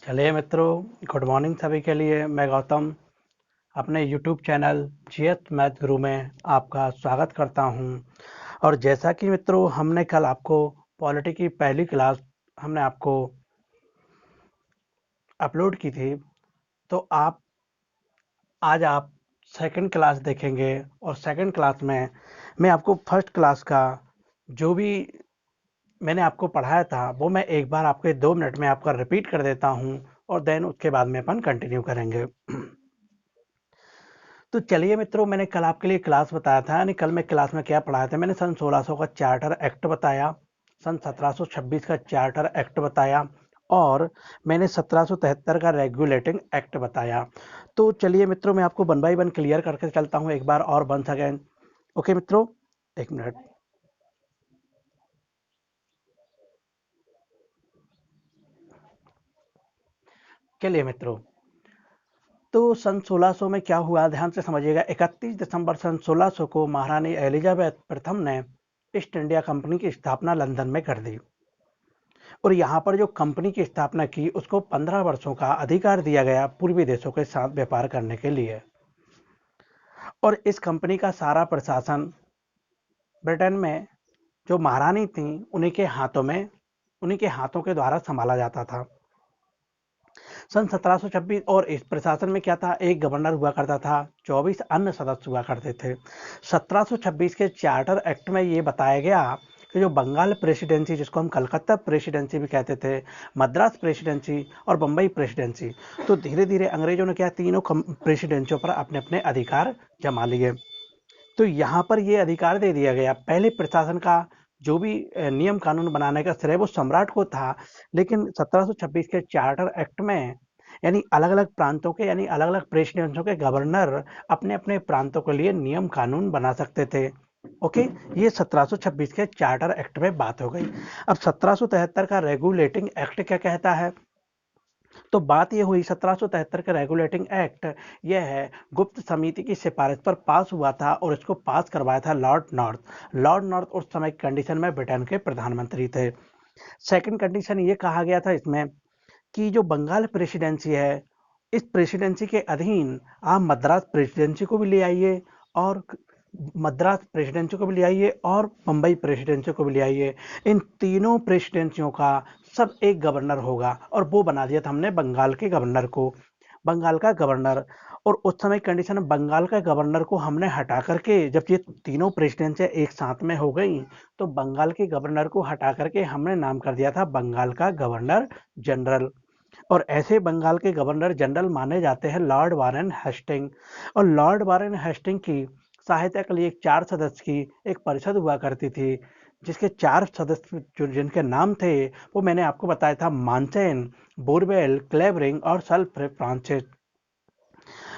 चलिए मित्रों, good morning सभी के लिए। मैं गौतम अपने यूट्यूब चैनल जीएस मैथ गुरु में आपका स्वागत करता हूं। और जैसा कि मित्रों हमने कल आपको पॉलिटी की पहली क्लास हमने आपको अपलोड की थी, तो आज आप सेकंड क्लास देखेंगे। और सेकंड क्लास में मैं आपको फर्स्ट क्लास का जो भी मैंने आपको पढ़ाया था वो मैं एक बार आपके 2 मिनट में आपका रिपीट कर देता हूं, और देन उसके बाद में अपन कंटिन्यू करेंगे। तो चलिए मित्रों, मैंने कल आपके लिए क्लास बताया था, यानी कल मैं क्लास में क्या पढ़ाया था। मैंने सन 1600 का चार्टर एक्ट बताया, सन 1726 का चार्टर एक्ट बताया, और मैंने 1773 का रेगुलेटिंग एक्ट बताया। तो चलिए मित्रों, मैं आपको वन बाय वन क्लियर करके चलता हूँ एक बार और वंस अगेन। ओके मित्रों, एक मिनट। चलिए मित्रों, तो सन 1600 में क्या हुआ, ध्यान से समझिएगा। 31 दिसंबर सन 1600 को महारानी एलिजाबेथ प्रथम ने ईस्ट इंडिया कंपनी की स्थापना लंदन में कर दी, और यहाँ पर जो कंपनी की स्थापना की उसको 15 वर्षों का अधिकार दिया गया पूर्वी देशों के साथ व्यापार करने के लिए। और इस कंपनी का सारा प्रशासन ब्रिटेन में जो महारानी थी उन्हीं के हाथों के द्वारा संभाला जाता था। सन 1726 और इस प्रशासन में क्या था, एक गवर्नर हुआ करता था, 24 अन्य सदस्य हुआ करते थे। 1726 के चार्टर एक्ट में ये बताया गया कि जो बंगाल प्रेसिडेंसी, जिसको हम कलकत्ता प्रेसिडेंसी भी कहते थे, मद्रास प्रेसिडेंसी और बम्बई प्रेसिडेंसी, तो धीरे धीरे अंग्रेजों ने क्या, तीनों प्रेसिडेंसियों पर अपने अपने अधिकार जमा लिए। तो यहाँ पर ये अधिकार दे दिया गया। पहले प्रशासन का जो भी नियम कानून बनाने का श्रेय वो सम्राट को था, लेकिन 1726 के चार्टर एक्ट में यानी अलग अलग प्रांतों के, यानी अलग अलग प्रेसिडेंसियों के गवर्नर अपने अपने प्रांतों के लिए नियम कानून बना सकते थे। ओके, ये 1726 के चार्टर एक्ट में बात हो गई। अब 1773 का रेगुलेटिंग एक्ट क्या कहता है, तो बात ये हुई 1773 का रेगुलेटिंग एक्ट यह है, गुप्त समिति की सिफारिश पर पास हुआ था, और इसको पास करवाया था लॉर्ड नॉर्थ उस समय की कंडीशन में ब्रिटेन के प्रधानमंत्री थे। सेकंड कंडीशन ये कहा गया था इसमें कि जो बंगाल प्रेसिडेंसी है, इस प्रेसिडेंसी के अधीन आप मद्रास प्रेसिडेंसी को भी ले आइए, और मद्रास प्रेसिडेंसी को भी ले आइए, और मुंबई प्रेसिडेंसी को भी ले आइए। इन तीनों प्रेसिडेंसियों का सब एक गवर्नर होगा, और वो बना दिया था हमने बंगाल के गवर्नर को, बंगाल का गवर्नर। और उस समय कंडीशन में बंगाल का गवर्नर को हमने हटा करके, जब ये तीनों प्रेसिडेंसियां एक साथ में हो गई, तो बंगाल के गवर्नर को हटा करके हमने नाम कर दिया था बंगाल का गवर्नर जनरल। और ऐसे बंगाल के गवर्नर जनरल माने जाते हैं लॉर्ड वारेन हेस्टिंग। और लॉर्ड वारेन हेस्टिंग की सहायता के लिए 4 सदस्य की एक परिषद हुआ करती थी, जिसके 4 सदस्य जिनके नाम थे वो मैंने आपको बताया था, मानसेन, बोरवेल, क्लेवरिंग और सर फ्रांसिस।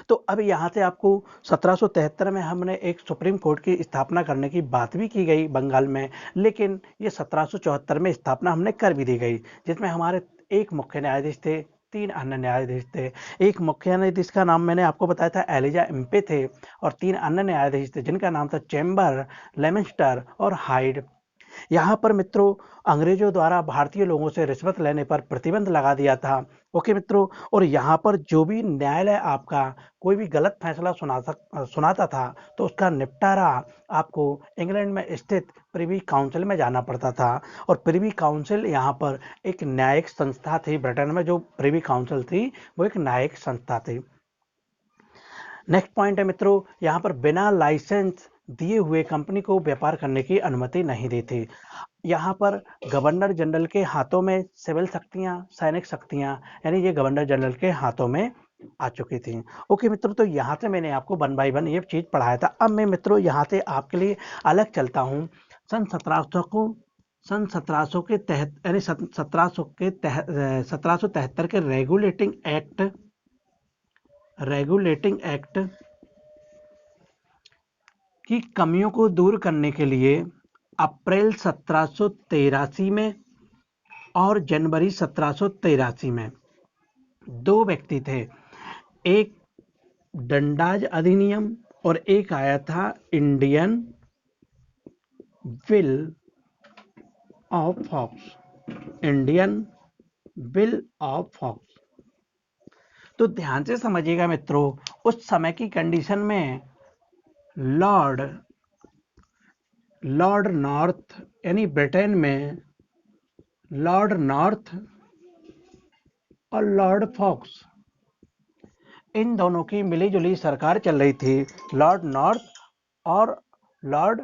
तो अब यहाँ से आपको 1773 में हमने एक सुप्रीम कोर्ट की स्थापना करने की बात भी की गई बंगाल में, लेकिन ये 1774 में स्थापना हमने कर भी दी गई, जिसमें हमारे एक मुख्य न्यायाधीश थे, 3 अन्य न्यायाधीश थे। एक मुख्य न्यायाधीश का नाम मैंने आपको बताया था एलिजा इम्पे थे, और 3 अन्य न्यायाधीश थे जिनका नाम था चैम्बर, लेमिस्टर और हाइड। यहाँ पर मित्रों अंग्रेजों द्वारा भारतीय लोगों से रिश्वत लेने पर प्रतिबंध लगा दिया था। ओके मित्रों, और यहाँ पर जो भी न्यायालय आपका कोई भी गलत फैसला सुनाता था, तो उसका निपटारा आपको इंग्लैंड में स्थित प्रिवी काउंसिल में जाना पड़ता था। और प्रिवी काउंसिल यहाँ पर एक न्यायिक संस्था थी। ब्रिटेन में जो प्रिवी काउंसिल थी वो एक न्यायिक संस्था थी। नेक्स्ट पॉइंट है मित्रों, यहाँ पर बिना लाइसेंस दिए हुए कंपनी को व्यापार करने की अनुमति नहीं दी थी। यहाँ पर गवर्नर जनरल के हाथों में सिविल शक्तियाँ, सैनिक शक्तियाँ, यानी ये गवर्नर जनरल के हाथों में आ चुकी थी। ओके मित्रों, तो यहाँ से मैंने आपको वन बाय वन ये चीज़ पढ़ाया था। अब मैं मित्रों यहाँ से आपके लिए अलग चलता हूँ। सन 1700 के तहत, यानी 1773 के रेगुलेटिंग एक्ट की कमियों को दूर करने के लिए अप्रैल 1783 में और जनवरी 1783 में 2 व्यक्ति थे। एक डंडाज अधिनियम और एक आया था Indian bill of Fox. Indian bill of Fox. तो ध्यान से समझिएगा मित्रों, उस समय की कंडीशन में लॉर्ड नॉर्थ यानी ब्रिटेन में लॉर्ड नॉर्थ और लॉर्ड फॉक्स, इन दोनों की मिलीजुली सरकार चल रही थी। लॉर्ड नॉर्थ और लॉर्ड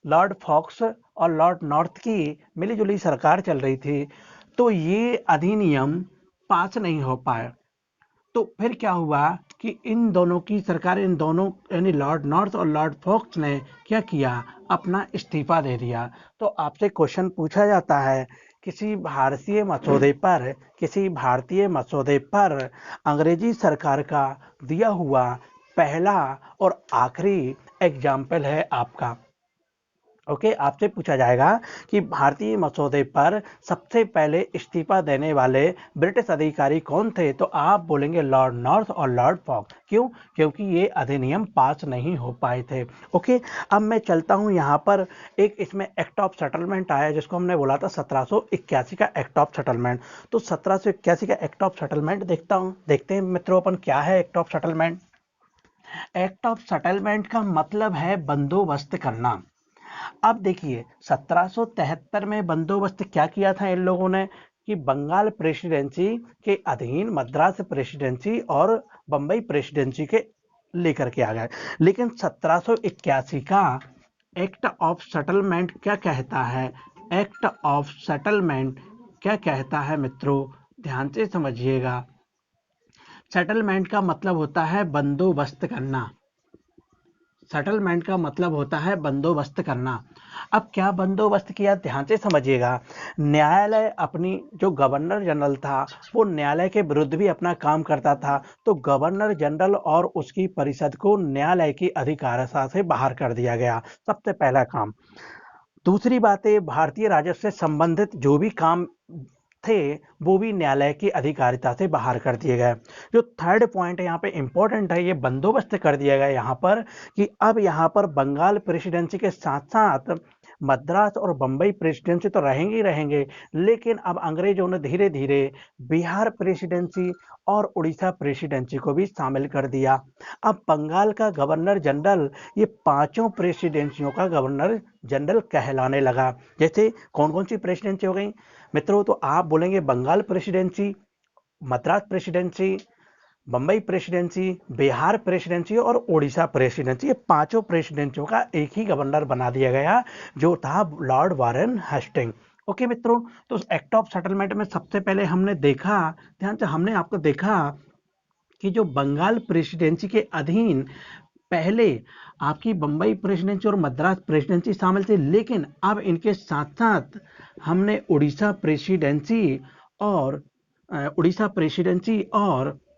लॉर्ड फॉक्स और लॉर्ड नॉर्थ की मिलीजुली सरकार चल रही थी। तो ये अधिनियम पास नहीं हो पाया। तो फिर क्या हुआ कि इन दोनों की सरकार, इन दोनों यानी लॉर्ड नॉर्थ और लॉर्ड फॉक्स ने क्या किया, अपना इस्तीफा दे दिया। तो आपसे क्वेश्चन पूछा जाता है, किसी भारतीय मसौदे पर अंग्रेजी सरकार का दिया हुआ पहला और आखिरी एग्जाम्पल है आपका। ओके, आपसे पूछा जाएगा कि भारतीय मसौदे पर सबसे पहले इस्तीफा देने वाले ब्रिटिश अधिकारी कौन थे, तो आप बोलेंगे लॉर्ड नॉर्थ और लॉर्ड फॉक्स। क्यों? क्योंकि ये अधिनियम पास नहीं हो पाए थे। ओके, अब मैं चलता हूँ यहाँ पर, एक इसमें एक्ट ऑफ सेटलमेंट आया जिसको हमने बोला था 1781 का एक्ट ऑफ सेटलमेंट। तो 1781 का एक्ट ऑफ सेटलमेंट देखते हैं मित्रों अपन, क्या है act of settlement. Act of settlement का मतलब है बंदोबस्त करना। अब देखिए 1773 में बंदोबस्त क्या किया था इन लोगों ने कि बंगाल प्रेसिडेंसी के अधीन मद्रास प्रेसिडेंसी और बंबई प्रेसिडेंसी के लेकर के आ गए। लेकिन 1781 का एक्ट ऑफ सेटलमेंट क्या कहता है? एक्ट ऑफ सेटलमेंट क्या कहता है मित्रों, ध्यान से समझिएगा। सेटलमेंट का मतलब होता है बंदोबस्त करना। सेटलमेंट का मतलब होता है बंदोबस्त करना। अब क्या बंदोबस्त किया, ध्यान से समझिएगा। न्यायालय अपनी, जो गवर्नर जनरल था वो न्यायालय के विरुद्ध भी अपना काम करता था, तो गवर्नर जनरल और उसकी परिषद को न्यायालय की अधिकारिता से बाहर कर दिया गया, सबसे पहला काम। दूसरी बात है, भारतीय राजस्व से संबंधित जो भी काम थे वो भी न्यायालय की अधिकारिता से बाहर कर दिए गए। जो थर्ड पॉइंट है यहाँ पे इंपॉर्टेंट है, ये बंदोबस्त कर दिया गया यहाँ पर कि अब यहाँ पर बंगाल प्रेसिडेंसी के साथ साथ मद्रास और बंबई प्रेसिडेंसी तो रहेंगे ही रहेंगे, लेकिन अब अंग्रेजों ने धीरे धीरे बिहार प्रेसिडेंसी और उड़ीसा प्रेसिडेंसी को भी शामिल कर दिया। अब बंगाल का गवर्नर जनरल ये पांचों प्रेसिडेंसियों का गवर्नर जनरल कहलाने लगा। जैसे कौन कौन सी प्रेसिडेंसी हो गई मित्रों, तो आप बोलेंगे Bengal presidency, Madras presidency, Bombay presidency, Bihar presidency और उड़ीसा प्रेसिडेंसी। ये पांचों प्रेसिडेंसियों का एक ही गवर्नर बना दिया गया जो था लॉर्ड वारेन हेस्टिंग। ओके मित्रों, तो एक्ट ऑफ सेटलमेंट में सबसे पहले हमने देखा, ध्यान से हमने आपको देखा कि जो बंगाल प्रेसिडेंसी के अधीन पहले आपकी बंबई प्रेसिडेंसी और मद्रास प्रेसिडेंसी शामिल थी, लेकिन अब इनके साथ साथ हमने उड़ीसा प्रेसिडेंसी और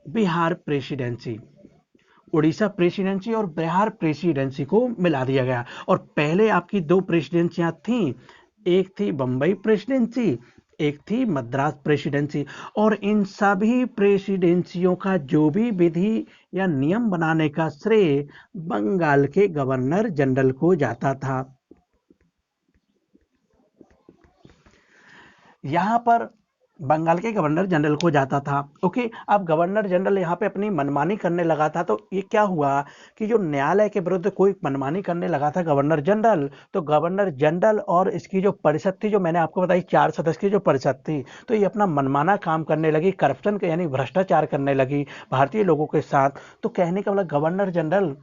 बिहार प्रेसिडेंसी को मिला दिया गया। और पहले आपकी दो प्रेसिडेंसियां थीं, एक थी बंबई प्रेसिडेंसी, एक थी मद्रास प्रेसिडेंसी, और इन सभी प्रेसिडेंसियों का जो भी विधि या नियम बनाने का श्रेय बंगाल के गवर्नर जनरल को जाता था। यहाँ पर बंगाल के गवर्नर जनरल को जाता था। ओके, अब गवर्नर जनरल यहाँ पे अपनी मनमानी करने लगा था, तो ये क्या हुआ कि जो न्यायालय के विरुद्ध कोई मनमानी करने लगा था गवर्नर जनरल, तो गवर्नर जनरल और इसकी जो परिषद थी, जो मैंने आपको बताई 4 सदस्य की जो परिषद थी, तो ये अपना मनमाना काम करने लगी, करप्शन के यानी भ्रष्टाचार करने लगी भारतीय लोगों के साथ। तो कहने का मतलब गवर्नर जनरल,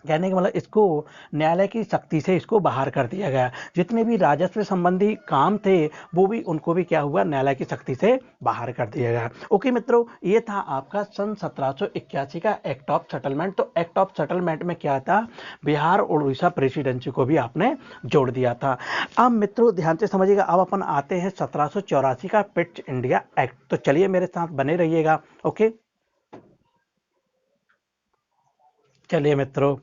कहने का मतलब इसको न्यायालय की सख्ती से इसको बाहर कर दिया गया। जितने भी राजस्व संबंधी काम थे वो भी, उनको भी क्या हुआ, न्यायालय की सख्ती से बाहर कर दिया गया। ओके मित्रों, ये था आपका सन 1781 का एक्ट ऑफ सेटलमेंट। तो एक्ट ऑफ सेटलमेंट में क्या था, बिहार और उड़ीसा प्रेसिडेंसी को भी आपने जोड़ दिया था। अब मित्रों ध्यान से समझिएगा, अब अपन आते हैं 1784 का पिट्स इंडिया एक्ट। तो चलिए मेरे साथ बने रहिएगा। ओके, चलिए मित्रों,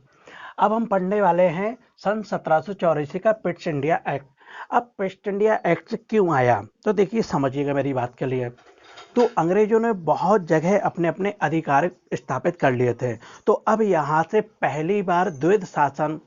अब हम पढ़ने वाले हैं सन 1784 का पिट्स इंडिया एक्ट। अब पिट्स इंडिया एक्ट क्यों आया, तो देखिए समझिएगा मेरी बात के लिए। तो अंग्रेजों ने बहुत जगह अपने अपने अधिकार स्थापित कर लिए थे, तो अब यहाँ से पहली बार द्वैध शासन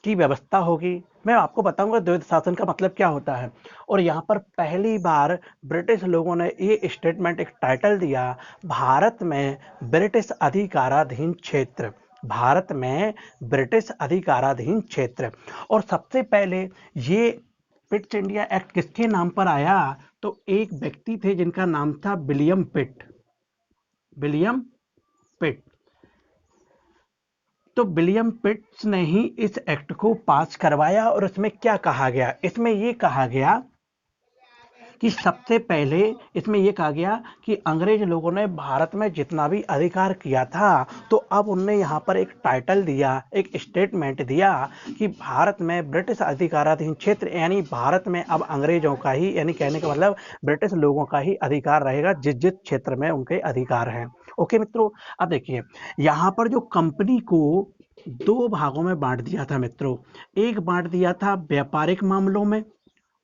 की व्यवस्था होगी। मैं आपको बताऊंगा द्वैध शासन का मतलब क्या होता है। और यहाँ पर पहली बार ब्रिटिश लोगों ने ये स्टेटमेंट, एक टाइटल दिया, भारत में ब्रिटिश अधिकाराधीन क्षेत्र, भारत में ब्रिटिश अधिकाराधीन क्षेत्र। और सबसे पहले ये पिट्स इंडिया एक्ट किसके नाम पर आया, तो एक व्यक्ति थे जिनका नाम था विलियम पिट, विलियम पिट। तो विलियम पिट्स ने ही इस एक्ट को पास करवाया। और इसमें क्या कहा गया, इसमें ये कहा गया कि सबसे पहले इसमें यह कहा गया कि अंग्रेज लोगों ने भारत में जितना भी अधिकार किया था, तो अब उनने यहाँ पर एक टाइटल दिया, एक स्टेटमेंट दिया कि भारत में ब्रिटिश अधिकाराधीन क्षेत्र, यानी भारत में अब अंग्रेजों का ही, यानी कहने का मतलब ब्रिटिश लोगों का ही अधिकार रहेगा जिस जिस क्षेत्र में उनके अधिकार हैं। ओके मित्रों, अब देखिए यहाँ पर जो कंपनी को दो भागों में बांट दिया था मित्रों, एक बांट दिया था व्यापारिक मामलों में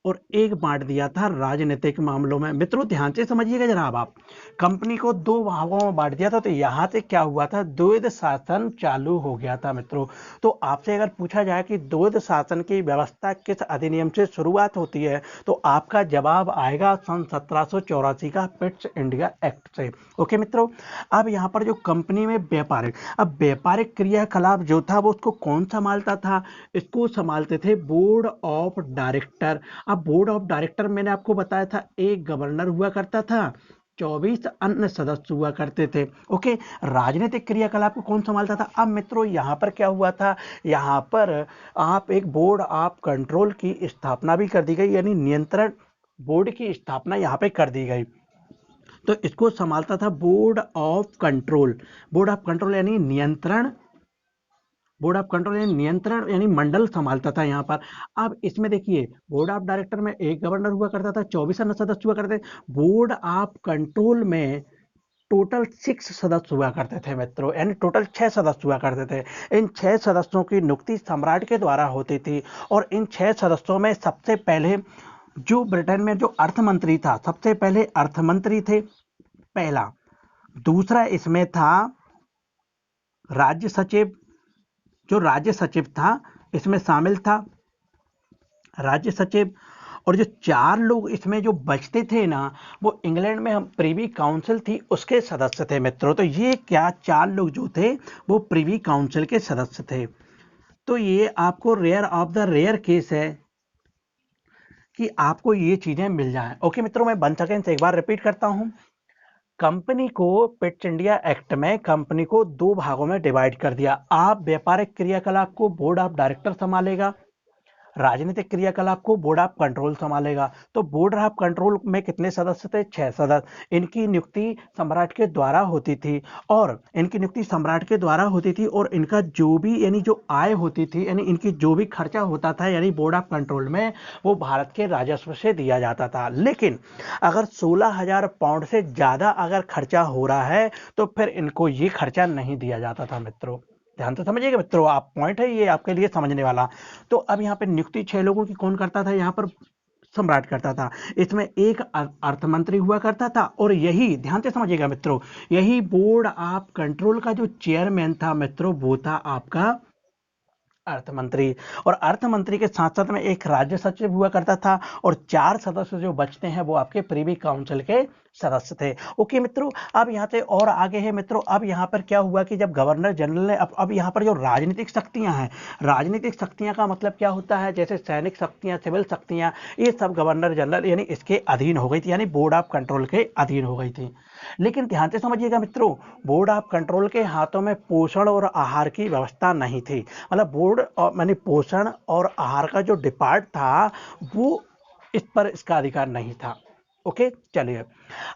और एक बांट दिया था राजनीतिक मामलों में। मित्रों ध्यान से समझिएगा जरा, आप कंपनी को दो भागों में बांट दिया था, तो यहां से क्या हुआ था, द्वैध शासन चालू हो गया था मित्रों। तो आपसे अगर पूछा जाए कि द्वैध शासन की व्यवस्था किस अधिनियम से शुरुआत होती है, तो आपका जवाब आएगा सन 1784 का पिट्स इंडिया एक्ट से। ओके मित्रों, अब यहाँ पर जो कंपनी में व्यापारिक, अब व्यापारिक क्रियाकलाप जो था वो उसको कौन संभालता था, इसको संभालते थे बोर्ड ऑफ डायरेक्टर। अब बोर्ड ऑफ डायरेक्टर मैंने आपको बताया था, एक गवर्नर हुआ करता था, 24 अन्य सदस्य हुआ करते थे। ओके, राजनीतिक क्रियाकलाप को कौन संभालता था, अब मित्रों यहाँ पर क्या हुआ था, यहाँ पर आप एक बोर्ड ऑफ कंट्रोल की स्थापना भी कर दी गई, यानी नियंत्रण बोर्ड की स्थापना यहाँ पे कर दी गई। तो इसको संभालता था board of control, board of control यानी नियंत्रण, बोर्ड ऑफ कंट्रोल यानी नियंत्रण, यानी मंडल संभालता था यहाँ पर। अब इसमें देखिए बोर्ड ऑफ डायरेक्टर में एक गवर्नर हुआ करता था, 24 अन्य सदस्य हुआ करते। बोर्ड ऑफ कंट्रोल में टोटल 6 सदस्य हुआ करते थे मित्रों, यानी टोटल 6 सदस्य हुआ करते थे। इन 6 सदस्यों की नियुक्ति सम्राट के द्वारा होती थी। और इन 6 सदस्यों में सबसे पहले जो ब्रिटेन में जो अर्थमंत्री था, सबसे पहले अर्थमंत्री थे पहला। दूसरा इसमें था राज्य सचिव, जो राज्य सचिव था इसमें शामिल था राज्य सचिव। और जो 4 लोग इसमें जो बचते थे ना, वो इंग्लैंड में हम प्रिवी काउंसिल थी उसके सदस्य थे मित्रों। तो ये क्या 4 लोग जो थे वो प्रिवी काउंसिल के सदस्य थे। तो ये आपको rare of the rare case है कि आपको ये चीजें मिल जाएं। ओके मित्रों, मैं 1 सेकेंड से एक बार रिपीट करता हूं। कंपनी को पिट्स इंडिया एक्ट में कंपनी को 2 भागों में डिवाइड कर दिया। आप व्यापारिक क्रियाकलाप को बोर्ड ऑफ डायरेक्टर संभालेगा, राजनीतिक क्रियाकलाप को बोर्ड ऑफ कंट्रोल संभालेगा। तो बोर्ड ऑफ कंट्रोल में कितने सदस्य थे, 6 सदस्य। इनकी नियुक्ति सम्राट के द्वारा होती थी, और इनकी नियुक्ति सम्राट के द्वारा होती थी। और इनका जो भी यानी जो आय होती थी, यानी इनकी जो भी खर्चा होता था, यानी बोर्ड ऑफ कंट्रोल में, वो भारत के राजस्व से दिया जाता था। लेकिन अगर 16,000 पाउंड से ज्यादा अगर खर्चा हो रहा है, तो फिर इनको ये खर्चा नहीं दिया जाता था मित्रों। ध्यान से समझिएगा मित्रों, आप पॉइंट है ये आपके लिए समझने वाला। तो अब यहाँ पे नियुक्ति 6 लोगों की कौन करता था, यहाँ पर सम्राट करता था। इसमें एक अर्थमंत्री हुआ करता था, और यही ध्यान से समझिएगा मित्रों, यही बोर्ड ऑफ कंट्रोल का जो चेयरमैन था मित्रों, वो था आपका अर्थमंत्री। और अर्थमंत्री के साथ साथ में एक राज्य सचिव हुआ करता था, और 4 सदस्य जो बचते हैं वो आपके प्रिवी काउंसिल के सदस्य थे। ओके मित्रों, अब यहाँ से और आगे है मित्रों। अब यहाँ पर क्या हुआ कि जब गवर्नर जनरल ने अब यहाँ पर जो राजनीतिक शक्तियां हैं, राजनीतिक शक्तियां का मतलब क्या होता है, जैसे सैनिक शक्तियां, सिविल शक्तियां, ये सब गवर्नर जनरल यानी इसके अधीन हो गई थी, यानी बोर्ड ऑफ कंट्रोल के अधीन हो गई थी। लेकिन ध्यान से समझिएगा मित्रों, बोर्ड ऑफ कंट्रोल के हाथों में पोषण और आहार की व्यवस्था नहीं थी। मतलब बोर्ड माने पोषण और आहार का जो डिपार्ट था, वो इस पर इसका अधिकार नहीं था। ओके चलिए,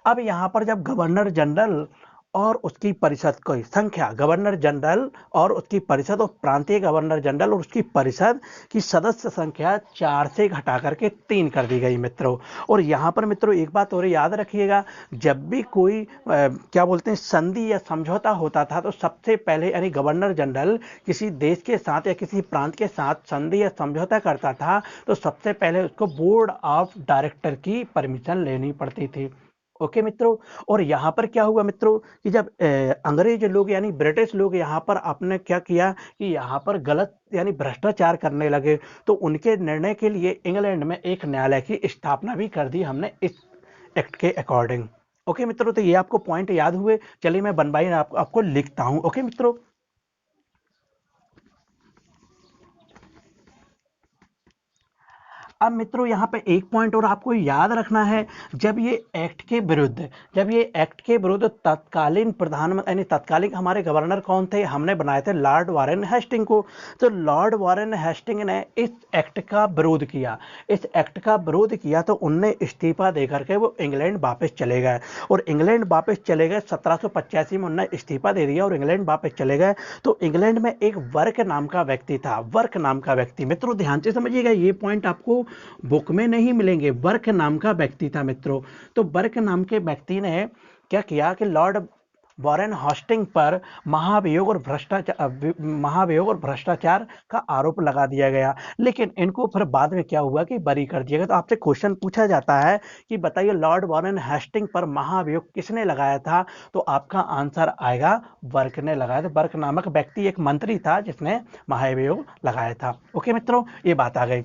अब यहाँ पर जब गवर्नर जनरल और उसकी परिषद की संख्या, गवर्नर जनरल और उसकी परिषद, और प्रांतीय गवर्नर जनरल और उसकी परिषद की सदस्य संख्या 4 से घटा करके 3 कर दी गई मित्रों। और यहाँ पर मित्रों एक बात और याद रखिएगा, जब भी कोई क्या बोलते हैं संधि या समझौता होता था, तो सबसे पहले यानी गवर्नर जनरल किसी देश के साथ या किसी प्रांत के साथ संधि या समझौता करता था, तो सबसे पहले उसको बोर्ड ऑफ डायरेक्टर की परमिशन लेनी पड़ती थी। ओके मित्रों, और यहाँ पर क्या हुआ मित्रों कि जब अंग्रेज लोग यानी ब्रिटिश लोग यहाँ पर आपने क्या किया कि यहाँ पर गलत यानी भ्रष्टाचार करने लगे, तो उनके निर्णय के लिए इंग्लैंड में एक न्यायालय की स्थापना भी कर दी हमने इस एक्ट के अकॉर्डिंग। ओके मित्रों, तो ये आपको पॉइंट याद हुए। चलिए मैं वन बाय वन आपको लिखता हूँ। ओके मित्रों, अब मित्रों यहाँ पे एक पॉइंट और आपको याद रखना है, जब ये एक्ट के विरुद्ध तत्कालीन प्रधानमंत्री यानी तत्कालीन हमारे गवर्नर कौन थे, हमने बनाए थे लॉर्ड वारेन हेस्टिंग को। तो लॉर्ड वारेन हेस्टिंग ने इस एक्ट का विरोध किया, तो उनने इस्तीफा देकर के वो इंग्लैंड वापस चले गए, और इंग्लैंड वापस चले गए 1785 में उन्होंने इस्तीफा दे दिया और इंग्लैंड वापस चले गए। तो इंग्लैंड में एक वर्क नाम का व्यक्ति मित्रों ध्यान से समझिएगा, ये पॉइंट आपको बुक में नहीं मिलेंगे। वर्क नाम का व्यक्ति था मित्रों। तो वर्क नाम के व्यक्ति ने क्या किया कि लॉर्ड वॉरेन हेस्टिंग पर महाभियोग और भ्रष्टाचार का आरोप लगा दिया गया, लेकिन इनको फिर बाद में क्या हुआ कि बरी कर दिया गया। तो आपसे क्वेश्चन पूछा जाता है कि बताइए लॉर्ड वॉरेन हेस्टिंग पर महाभियोग किसने लगाया था, तो आपका आंसर आएगा वर्क ने लगाया था। वर्क नामक व्यक्ति एक मंत्री था जिसने महाभियोग लगाया था। ओके मित्रों, ये बात आ गई।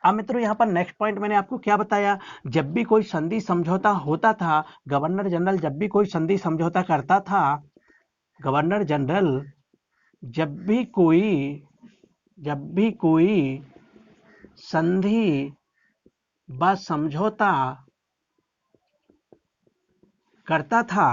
अब मित्रों यहाँ पर नेक्स्ट पॉइंट मैंने आपको क्या बताया, जब भी कोई संधि समझौता होता था, गवर्नर जनरल जब भी कोई संधि समझौता करता था, गवर्नर जनरल जब भी कोई संधि व समझौता करता था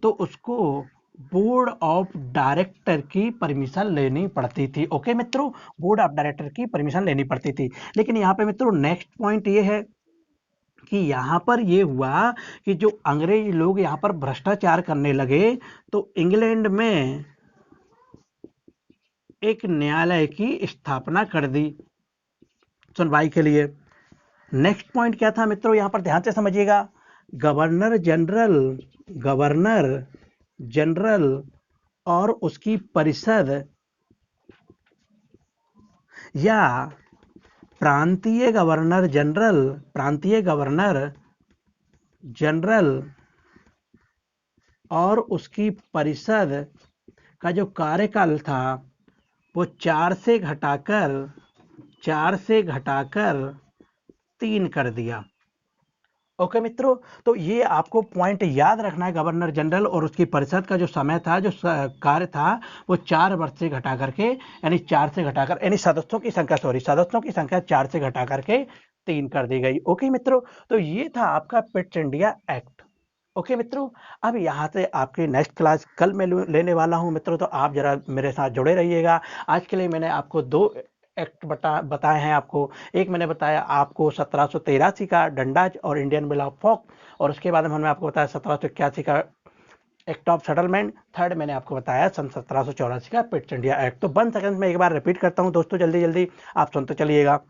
तो उसको बोर्ड ऑफ डायरेक्टर की परमिशन लेनी पड़ती थी। ओके मित्रों, बोर्ड ऑफ डायरेक्टर की परमिशन लेनी पड़ती थी। लेकिन यहाँ पे मित्रों नेक्स्ट पॉइंट ये है कि यहाँ पर ये हुआ कि जो अंग्रेज लोग यहाँ पर भ्रष्टाचार करने लगे, तो इंग्लैंड में एक न्यायालय की स्थापना कर दी सुनवाई के लिए। नेक्स्ट पॉइंट क्या था मित्रों, यहाँ पर ध्यान से समझिएगा, गवर्नर जनरल और उसकी परिषद या प्रांतीय गवर्नर जनरल और उसकी परिषद का जो कार्यकाल था वो 4 से घटाकर 3 कर दिया। ओके मित्रों, तो ये आपको पॉइंट याद रखना है, गवर्नर जनरल और उसकी परिषद का जो समय था, जो कार्य था, वो 4 वर्ष से घटा करके यानी 4 से घटाकर यानी सदस्यों की संख्या 4 से घटा करके 3 कर दी गई। ओके मित्रों, तो ये था आपका पिट्स इंडिया एक्ट। ओके मित्रों, अब यहाँ से आपकी नेक्स्ट क्लास कल मैं लेने वाला हूँ मित्रों, तो आप जरा मेरे साथ जुड़े रहिएगा। आज के लिए मैंने आपको 2 एक्ट बताए हैं आपको। एक मैंने बताया आपको 1783 का डंडाज और इंडियन बिल ऑफ फॉक, और उसके बाद हमने आपको बताया 1781 का एक्ट ऑफ सेटलमेंट। थर्ड मैंने आपको बताया सन 1784 का पिट्स इंडिया एक्ट। तो 1 सेकंड में एक बार रिपीट करता हूँ दोस्तों, जल्दी जल्दी आप सुनते चलिएगा।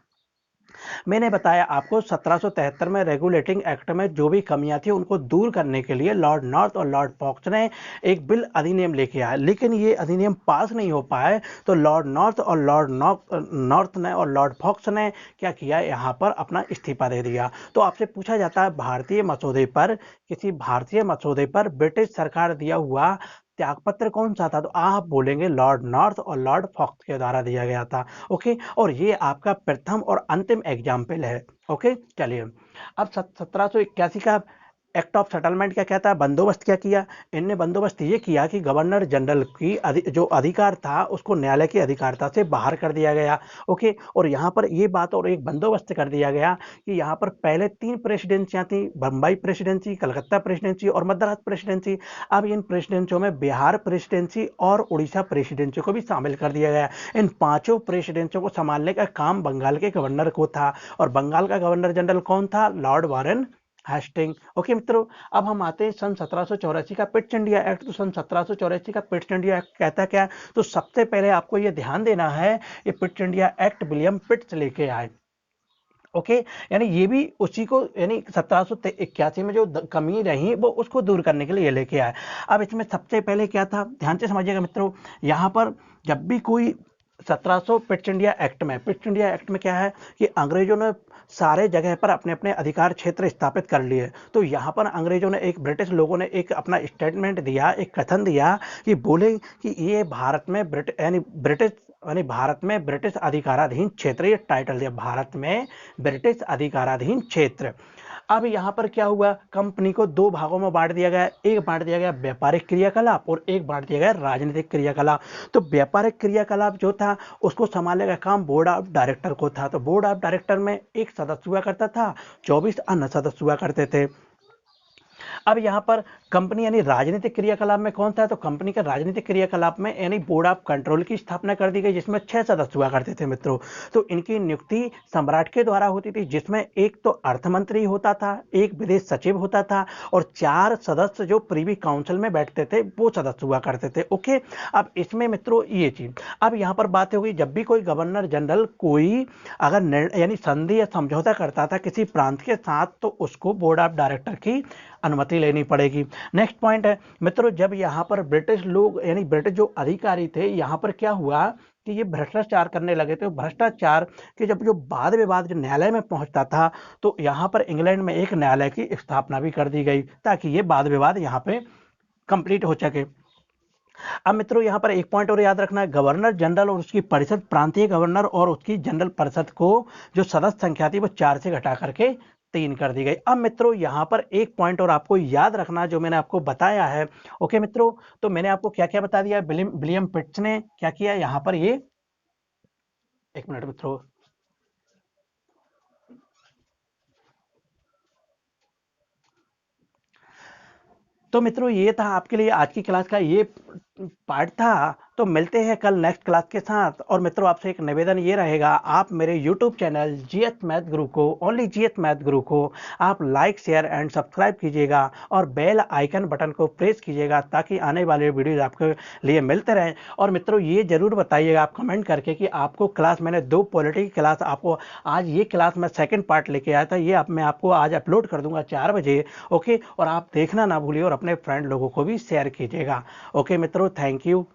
मैंने बताया आपको 1773 में रेगुलेटिंग एक्ट में जो भी कमियां थी उनको दूर करने के लिए लॉर्ड नॉर्थ और लॉर्ड फॉक्स ने एक बिल अधिनियम लेके आया, लेकिन ये अधिनियम पास नहीं हो पाए। तो लॉर्ड नॉर्थ ने और लॉर्ड फॉक्स ने क्या किया, यहाँ पर अपना इस्तीफा दे दिया। तो आपसे पूछा जाता है किसी भारतीय मसौदे पर ब्रिटिश सरकार दिया हुआ त्यागपत्र कौन सा था, तो आप बोलेंगे लॉर्ड नॉर्थ और लॉर्ड फॉक्स के द्वारा दिया गया था। ओके, और ये आपका प्रथम और अंतिम एग्जाम्पल है। ओके, चलिए अब 1781 का एक्ट ऑफ सेटलमेंट क्या कहता है, बंदोबस्त क्या किया, इनने बंदोबस्त ये किया कि गवर्नर जनरल की जो अधिकार था उसको न्यायालय की अधिकारता से बाहर कर दिया गया। ओके, और यहाँ पर ये बात और एक बंदोबस्त कर दिया गया कि यहाँ पर पहले 3 प्रेसिडेंसियाँ थी, बम्बई प्रेसिडेंसी, कलकत्ता प्रेसिडेंसी और मद्रास प्रेसिडेंसी। अब इन प्रेसिडेंसियों में बिहार प्रेसिडेंसी और उड़ीसा प्रेसिडेंसी को भी शामिल कर दिया गया। इन 5 प्रेसिडेंसियों को संभालने का काम बंगाल के गवर्नर को था, और बंगाल का गवर्नर जनरल कौन था, लॉर्ड वारेन हेस्टिंग। ओके मित्रों, अब हम आते हैं सन 1784 का पिट्स इंडिया एक्ट। तो सन 1784 का पिट्स इंडिया एक्ट कहता क्या है, तो सबसे पहले आपको ये ध्यान देना है, ये पिट्स इंडिया एक्ट विलियम पिट्स लेके आए। ओके, यानी ये भी उसी को यानी 1781 में जो कमी रही वो उसको दूर करने के लिए लेके आए। अब इसमें सबसे पहले क्या था, ध्यान से समझिएगा मित्रों, यहाँ पर जब भी कोई 1700 पिट्स इंडिया एक्ट में, पिट्स इंडिया एक्ट में क्या है कि अंग्रेजों ने सारे जगह पर अपने अपने अधिकार क्षेत्र स्थापित कर लिए। तो यहाँ पर अंग्रेजों ने, एक ब्रिटिश लोगों ने एक अपना स्टेटमेंट दिया, एक कथन दिया कि बोले कि ये भारत में भारत में ब्रिटिश अधिकाराधीन क्षेत्र, ये टाइटल दिया, भारत में ब्रिटिश अधिकाराधीन क्षेत्र। अब यहाँ पर क्या हुआ, कंपनी को दो भागों में बांट दिया गया, एक बांट दिया गया व्यापारिक क्रियाकलाप और एक बांट दिया गया राजनीतिक क्रियाकलाप। तो व्यापारिक क्रियाकलाप जो था उसको संभालने का काम बोर्ड ऑफ डायरेक्टर को था। तो बोर्ड ऑफ डायरेक्टर में एक सदस्य हुआ करता था, 24 अन्य सदस्य हुआ करते थे। अब यहाँ पर कंपनी यानी राजनीतिक क्रियाकलाप में कौन था, तो कंपनी के राजनीतिक क्रियाकलाप में यानी बोर्ड ऑफ कंट्रोल की स्थापना कर दी गई, जिसमें 6 सदस्य हुआ करते थे मित्रों। तो इनकी नियुक्ति सम्राट के द्वारा होती थी, जिसमें एक तो अर्थ मंत्री होता था, एक विदेश सचिव होता था और 4 सदस्य जो प्रीवी काउंसिल में बैठते थे वो सदस्य हुआ करते थे। ओके, अब इसमें मित्रों ये चीज, अब यहाँ पर बात होगी, जब भी कोई गवर्नर जनरल कोई अगर यानी संधि या समझौता करता था किसी प्रांत के साथ, तो उसको बोर्ड ऑफ डायरेक्टर की अनुमति लेनी पड़ेगी। नेक्स्ट पॉइंट है मित्रों, जब यहाँ पर ब्रिटिश लोग यानी ब्रिटिश जो अधिकारी थे, यहाँ पर क्या हुआ कि ये भ्रष्टाचार करने लगे थे। भ्रष्टाचार के जब जो वाद विवाद जो न्यायालय में पहुंचता था, तो यहाँ पर इंग्लैंड में एक न्यायालय की स्थापना भी कर दी गई ताकि ये वाद विवाद यहाँ पे कंप्लीट हो सके। अब मित्रों यहाँ पर एक पॉइंट और याद रखना है, गवर्नर जनरल और उसकी परिषद, प्रांतीय गवर्नर और उसकी जनरल परिषद को जो सदस्य संख्या थी वो 4 से घटा करके 3 कर दी गई। अब मित्रों यहाँ पर एक पॉइंट और आपको याद रखना जो मैंने आपको बताया है। ओके मित्रों, तो मैंने आपको क्या क्या बता दिया, विलियम पिट्स ने क्या किया यहाँ पर, ये एक मिनट मित्रों, तो मित्रों ये था आपके लिए आज की क्लास का ये पार्ट था। तो मिलते हैं कल नेक्स्ट क्लास के साथ। और मित्रों आपसे एक निवेदन ये रहेगा, आप मेरे यूट्यूब चैनल जीएस मैथ गुरु को, ओनली जीएस मैथ गुरु को आप लाइक शेयर एंड सब्सक्राइब कीजिएगा और बेल आइकन बटन को प्रेस कीजिएगा ताकि आने वाले वीडियोज आपके लिए मिलते रहें। और मित्रों ये जरूर बताइएगा आप कमेंट करके कि आपको क्लास, मैंने 2 पॉलिटी की क्लास आपको, आज ये क्लास मैं सेकेंड पार्ट लेके आया था, ये मैं आपको आज अपलोड कर दूंगा 4 बजे। ओके, और आप देखना ना भूलिए और अपने फ्रेंड लोगों को भी शेयर कीजिएगा। ओके मित्रों, थैंक यू।